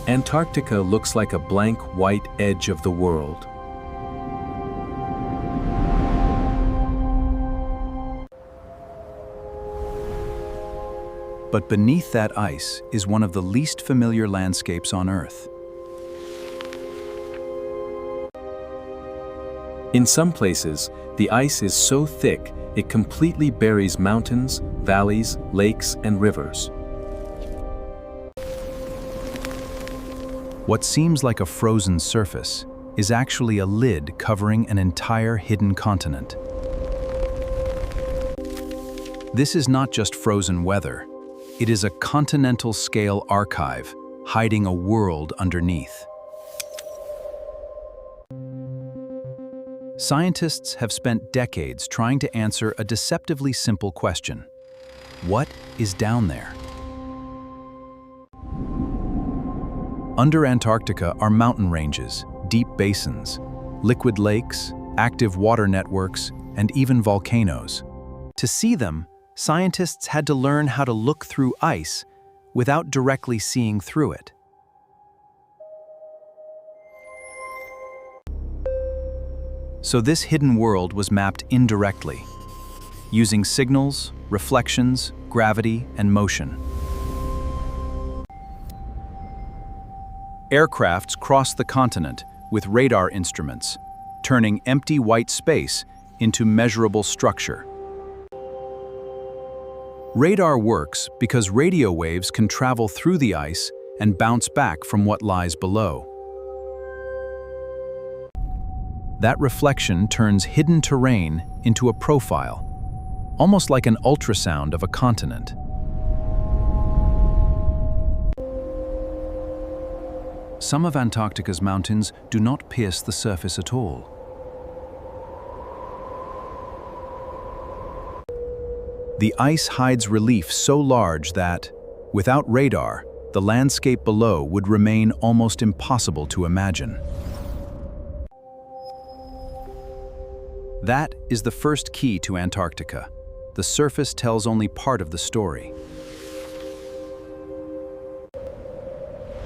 Antarctica looks like a blank white edge of the world. But beneath that ice is one of the least familiar landscapes on Earth. In some places, the ice is so thick it completely buries mountains, valleys, lakes, and rivers. What seems like a frozen surface is actually a lid covering an entire hidden continent. This is not just frozen weather. It is a continental-scale archive hiding a world underneath. Scientists have spent decades trying to answer a deceptively simple question. What is down there? Under Antarctica are mountain ranges, deep basins, liquid lakes, active water networks, and even volcanoes. To see them, scientists had to learn how to look through ice without directly seeing through it. So this hidden world was mapped indirectly, using signals, reflections, gravity, and motion. Aircrafts crossed the continent with radar instruments, turning empty white space into measurable structure. Radar works because radio waves can travel through the ice and bounce back from what lies below. That reflection turns hidden terrain into a profile, almost like an ultrasound of a continent. Some of Antarctica's mountains do not pierce the surface at all. The ice hides relief so large that, without radar, the landscape below would remain almost impossible to imagine. That is the first key to Antarctica. The surface tells only part of the story.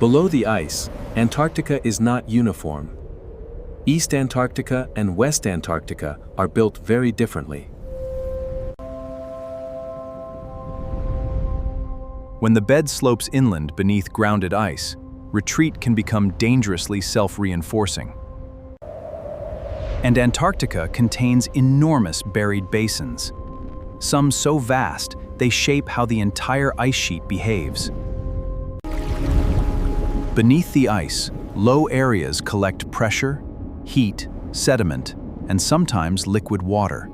Below the ice, Antarctica is not uniform. East Antarctica and West Antarctica are built very differently. When the bed slopes inland beneath grounded ice, retreat can become dangerously self-reinforcing. And Antarctica contains enormous buried basins, some so vast they shape how the entire ice sheet behaves. Beneath the ice, low areas collect pressure, heat, sediment, and sometimes liquid water.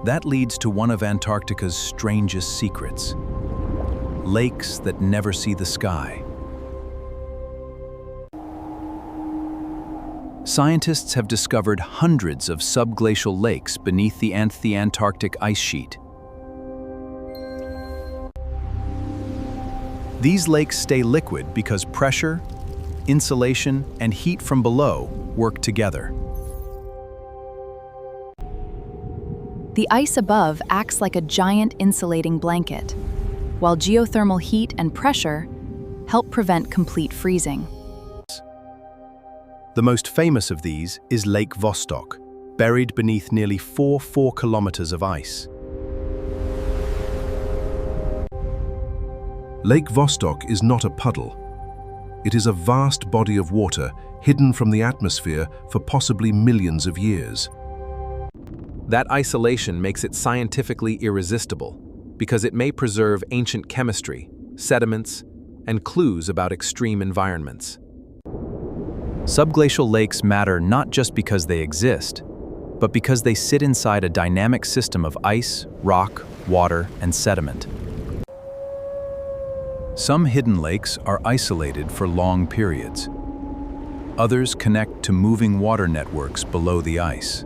That leads to one of Antarctica's strangest secrets: lakes that never see the sky. Scientists have discovered hundreds of subglacial lakes beneath the Antarctic ice sheet. These lakes stay liquid because pressure, insulation, and heat from below work together. The ice above acts like a giant insulating blanket, while geothermal heat and pressure help prevent complete freezing. The most famous of these is Lake Vostok, buried beneath nearly 4 kilometers of ice. Lake Vostok is not a puddle. It is a vast body of water hidden from the atmosphere for possibly millions of years. That isolation makes it scientifically irresistible because it may preserve ancient chemistry, sediments, and clues about extreme environments. Subglacial lakes matter not just because they exist, but because they sit inside a dynamic system of ice, rock, water, and sediment. Some hidden lakes are isolated for long periods. Others connect to moving water networks below the ice.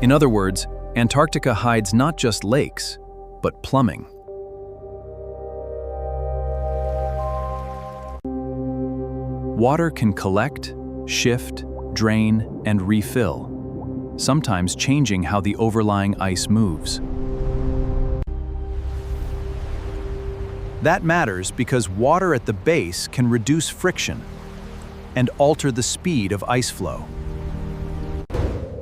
In other words, Antarctica hides not just lakes, but plumbing. Water can collect, shift, drain, and refill, sometimes changing how the overlying ice moves. That matters because water at the base can reduce friction and alter the speed of ice flow.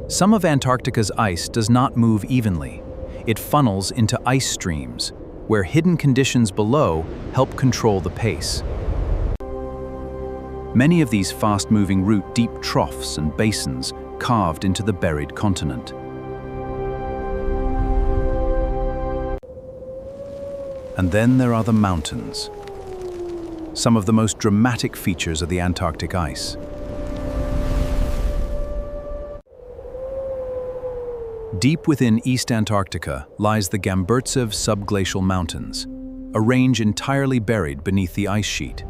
Some of Antarctica's ice does not move evenly. It funnels into ice streams, where hidden conditions below help control the pace. Many of these fast-moving route deep troughs and basins carved into the buried continent. And then there are the mountains, some of the most dramatic features of the Antarctic ice. Deep within East Antarctica lies the Gamburtsev Subglacial Mountains, a range entirely buried beneath the ice sheet.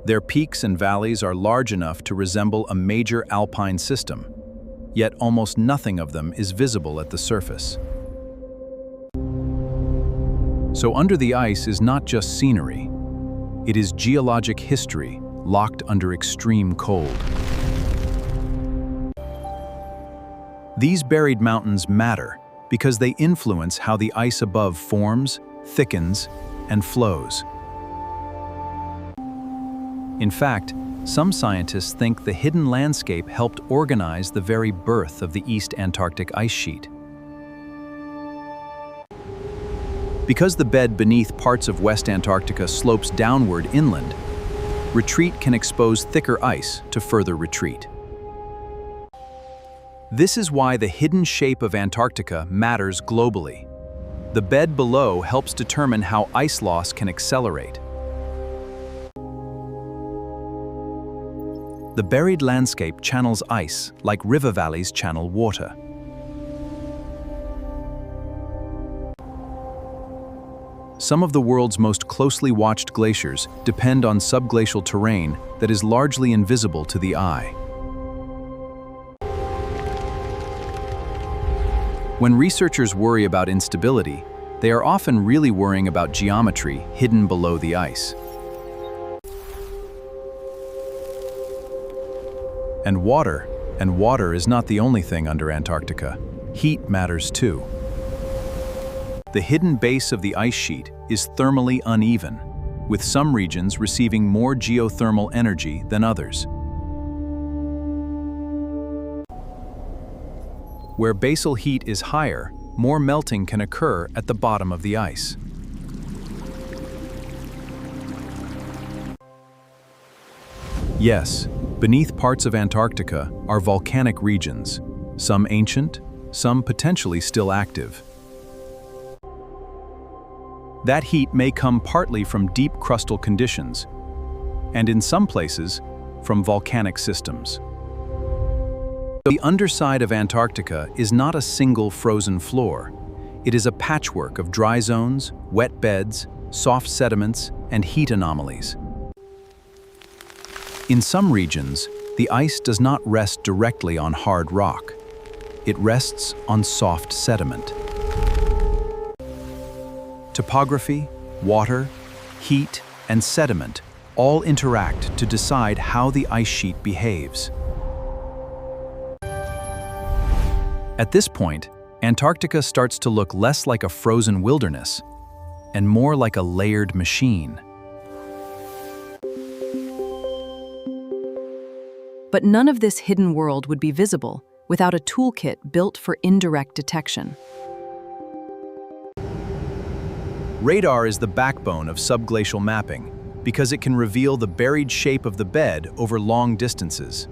Their peaks and valleys are large enough to resemble a major alpine system, yet almost nothing of them is visible at the surface. So under the ice is not just scenery, it is geologic history locked under extreme cold. These buried mountains matter because they influence how the ice above forms, thickens, and flows. In fact, some scientists think the hidden landscape helped organize the very birth of the East Antarctic ice sheet. Because the bed beneath parts of West Antarctica slopes downward inland, retreat can expose thicker ice to further retreat. This is why the hidden shape of Antarctica matters globally. The bed below helps determine how ice loss can accelerate. The buried landscape channels ice like river valleys channel water. Some of the world's most closely watched glaciers depend on subglacial terrain that is largely invisible to the eye. When researchers worry about instability, they are often really worrying about geometry hidden below the ice. And water is not the only thing under Antarctica. Heat matters too. The hidden base of the ice sheet is thermally uneven, with some regions receiving more geothermal energy than others. Where basal heat is higher, more melting can occur at the bottom of the ice. Yes, beneath parts of Antarctica are volcanic regions, some ancient, some potentially still active. That heat may come partly from deep crustal conditions, and in some places, from volcanic systems. The underside of Antarctica is not a single frozen floor. It is a patchwork of dry zones, wet beds, soft sediments, and heat anomalies. In some regions, the ice does not rest directly on hard rock. It rests on soft sediment. Topography, water, heat, and sediment all interact to decide how the ice sheet behaves. At this point, Antarctica starts to look less like a frozen wilderness and more like a layered machine. But none of this hidden world would be visible without a toolkit built for indirect detection. Radar is the backbone of subglacial mapping because it can reveal the buried shape of the bed over long distances.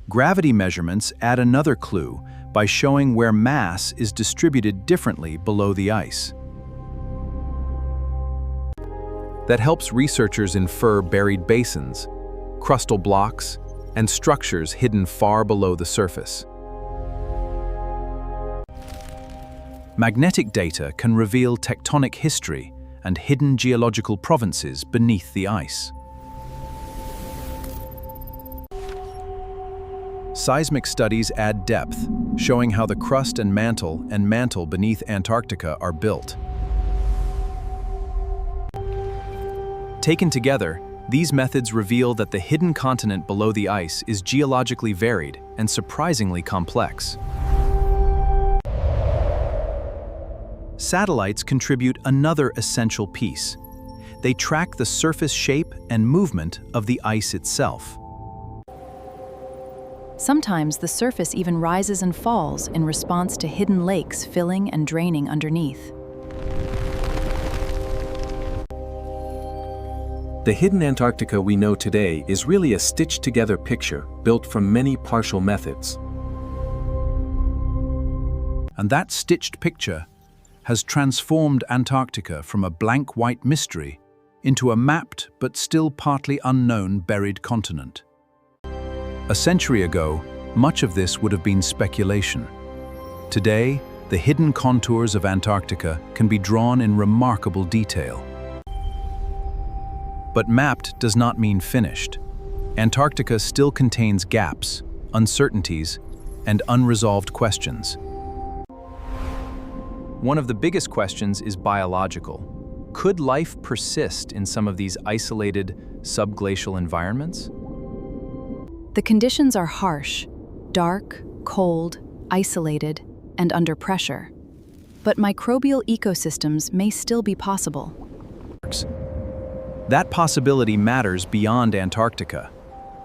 Gravity measurements add another clue by showing where mass is distributed differently below the ice. That helps researchers infer buried basins, crustal blocks, and structures hidden far below the surface. Magnetic data can reveal tectonic history and hidden geological provinces beneath the ice. Seismic studies add depth, showing how the crust and mantle beneath Antarctica are built. Taken together, these methods reveal that the hidden continent below the ice is geologically varied and surprisingly complex. Satellites contribute another essential piece. They track the surface shape and movement of the ice itself. Sometimes the surface even rises and falls in response to hidden lakes filling and draining underneath. The hidden Antarctica we know today is really a stitched-together picture built from many partial methods. And that stitched picture has transformed Antarctica from a blank white mystery into a mapped but still partly unknown buried continent. A century ago, much of this would have been speculation. Today, the hidden contours of Antarctica can be drawn in remarkable detail. But mapped does not mean finished. Antarctica still contains gaps, uncertainties, and unresolved questions. One of the biggest questions is biological. Could life persist in some of these isolated, subglacial environments? The conditions are harsh, dark, cold, isolated, and under pressure. But microbial ecosystems may still be possible. That possibility matters beyond Antarctica,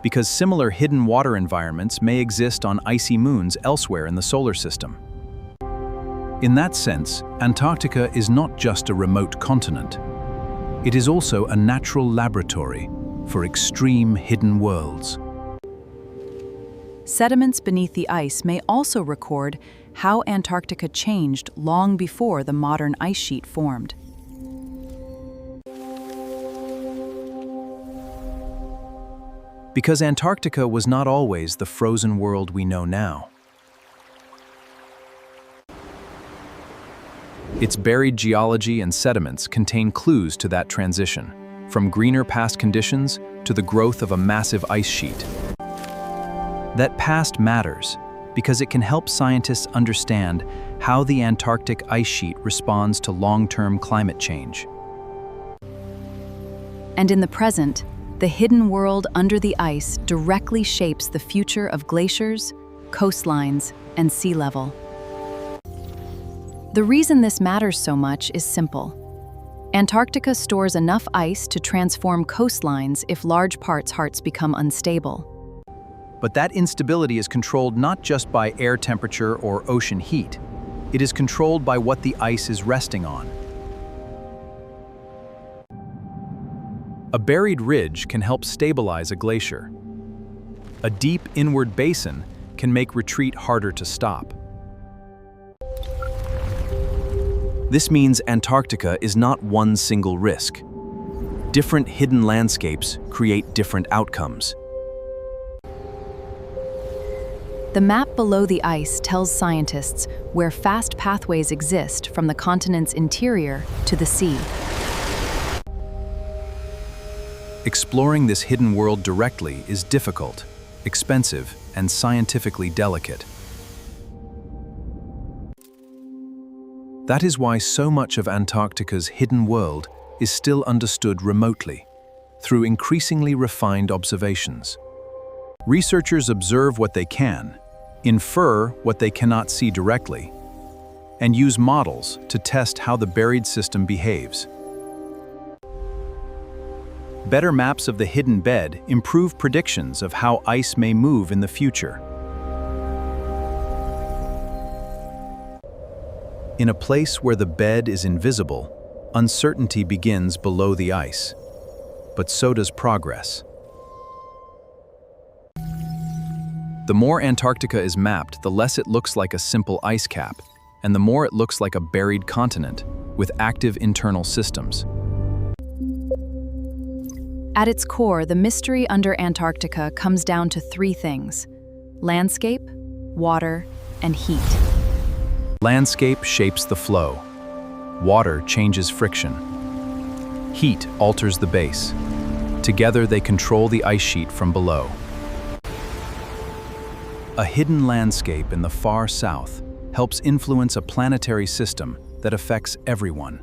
because similar hidden water environments may exist on icy moons elsewhere in the solar system. In that sense, Antarctica is not just a remote continent. It is also a natural laboratory for extreme hidden worlds. Sediments beneath the ice may also record how Antarctica changed long before the modern ice sheet formed. Because Antarctica was not always the frozen world we know now. Its buried geology and sediments contain clues to that transition, from greener past conditions to the growth of a massive ice sheet. That past matters because it can help scientists understand how the Antarctic ice sheet responds to long-term climate change. And in the present, the hidden world under the ice directly shapes the future of glaciers, coastlines, and sea level. The reason this matters so much is simple. Antarctica stores enough ice to transform coastlines if large parts become unstable. But that instability is controlled not just by air temperature or ocean heat. It is controlled by what the ice is resting on. A buried ridge can help stabilize a glacier. A deep inward basin can make retreat harder to stop. This means Antarctica is not one single risk. Different hidden landscapes create different outcomes. The map below the ice tells scientists where fast pathways exist from the continent's interior to the sea. Exploring this hidden world directly is difficult, expensive, and scientifically delicate. That is why so much of Antarctica's hidden world is still understood remotely, through increasingly refined observations. Researchers observe what they can, infer what they cannot see directly, and use models to test how the buried system behaves. Better maps of the hidden bed improve predictions of how ice may move in the future. In a place where the bed is invisible, uncertainty begins below the ice, but so does progress. The more Antarctica is mapped, the less it looks like a simple ice cap, and the more it looks like a buried continent with active internal systems. At its core, the mystery under Antarctica comes down to three things: landscape, water, and heat. Landscape shapes the flow. Water changes friction. Heat alters the base. Together they control the ice sheet from below. A hidden landscape in the far south helps influence a planetary system that affects everyone.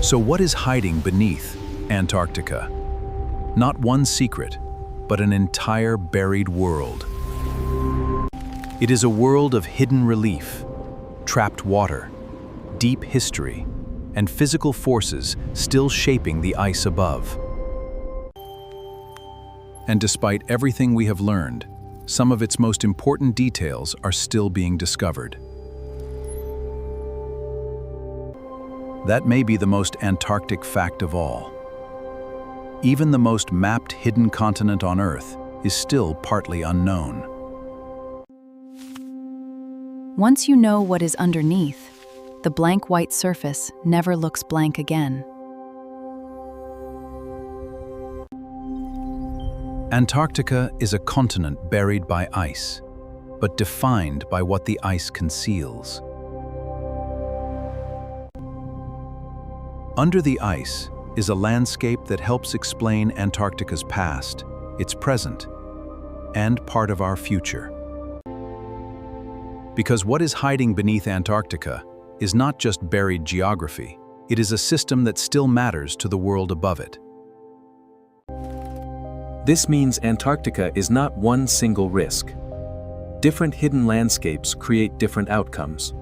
So what is hiding beneath Antarctica? Not one secret, but an entire buried world. It is a world of hidden relief, trapped water, deep history, and physical forces still shaping the ice above. And despite everything we have learned, some of its most important details are still being discovered. That may be the most Antarctic fact of all. Even the most mapped hidden continent on Earth is still partly unknown. Once you know what is underneath, the blank white surface never looks blank again. Antarctica is a continent buried by ice, but defined by what the ice conceals. Under the ice is a landscape that helps explain Antarctica's past, its present, and part of our future. Because what is hiding beneath Antarctica is not just buried geography, it is a system that still matters to the world above it. This means Antarctica is not one single risk. Different hidden landscapes create different outcomes.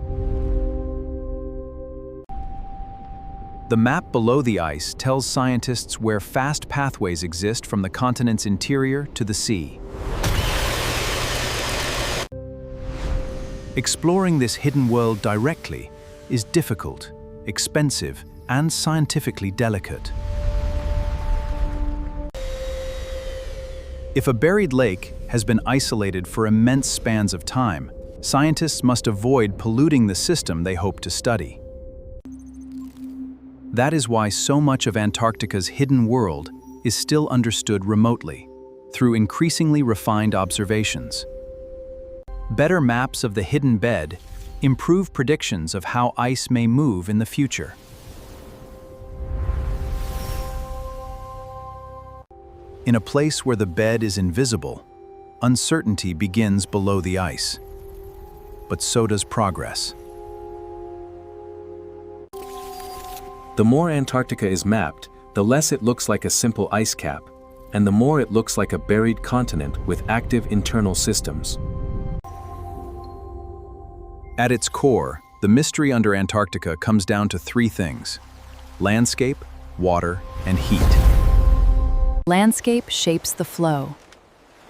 The map below the ice tells scientists where fast pathways exist from the continent's interior to the sea. Exploring this hidden world directly is difficult, expensive, and scientifically delicate. If a buried lake has been isolated for immense spans of time, scientists must avoid polluting the system they hope to study. That is why so much of Antarctica's hidden world is still understood remotely, through increasingly refined observations. Better maps of the hidden bed improve predictions of how ice may move in the future. In a place where the bed is invisible, uncertainty begins below the ice. But so does progress. The more Antarctica is mapped, the less it looks like a simple ice cap, and the more it looks like a buried continent with active internal systems. At its core, the mystery under Antarctica comes down to three things: landscape, water, and heat. Landscape shapes the flow.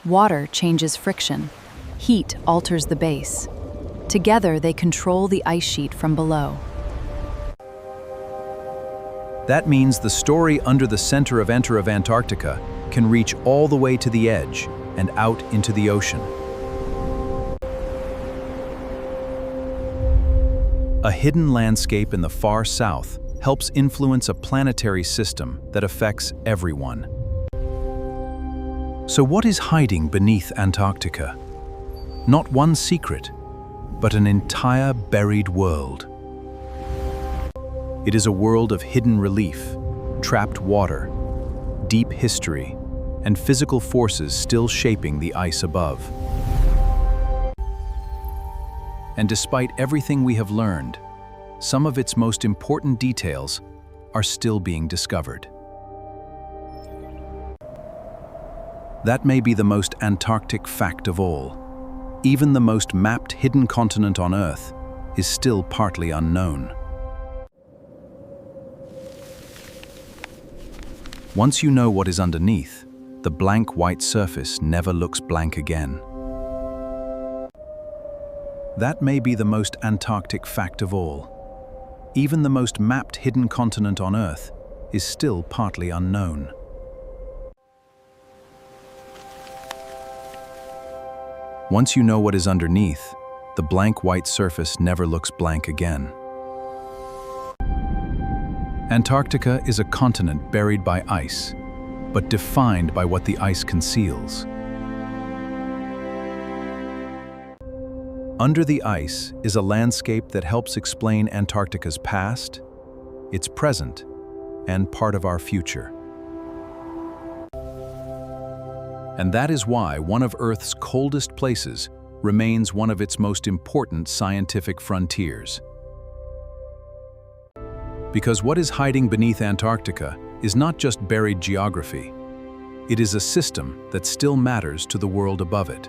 Water changes friction. Heat alters the base. Together, they control the ice sheet from below. That means the story under the center of Antarctica can reach all the way to the edge and out into the ocean. A hidden landscape in the far south helps influence a planetary system that affects everyone. So what is hiding beneath Antarctica? Not one secret, but an entire buried world. It is a world of hidden relief, trapped water, deep history, and physical forces still shaping the ice above. And despite everything we have learned, some of its most important details are still being discovered. That may be the most Antarctic fact of all. Even the most mapped hidden continent on Earth is still partly unknown. Once you know what is underneath, the blank white surface never looks blank again. That may be the most Antarctic fact of all. Even the most mapped hidden continent on Earth is still partly unknown. Once you know what is underneath, the blank white surface never looks blank again. Antarctica is a continent buried by ice, but defined by what the ice conceals. Under the ice is a landscape that helps explain Antarctica's past, its present, and part of our future. And that is why one of Earth's coldest places remains one of its most important scientific frontiers. Because what is hiding beneath Antarctica is not just buried geography. It is a system that still matters to the world above it.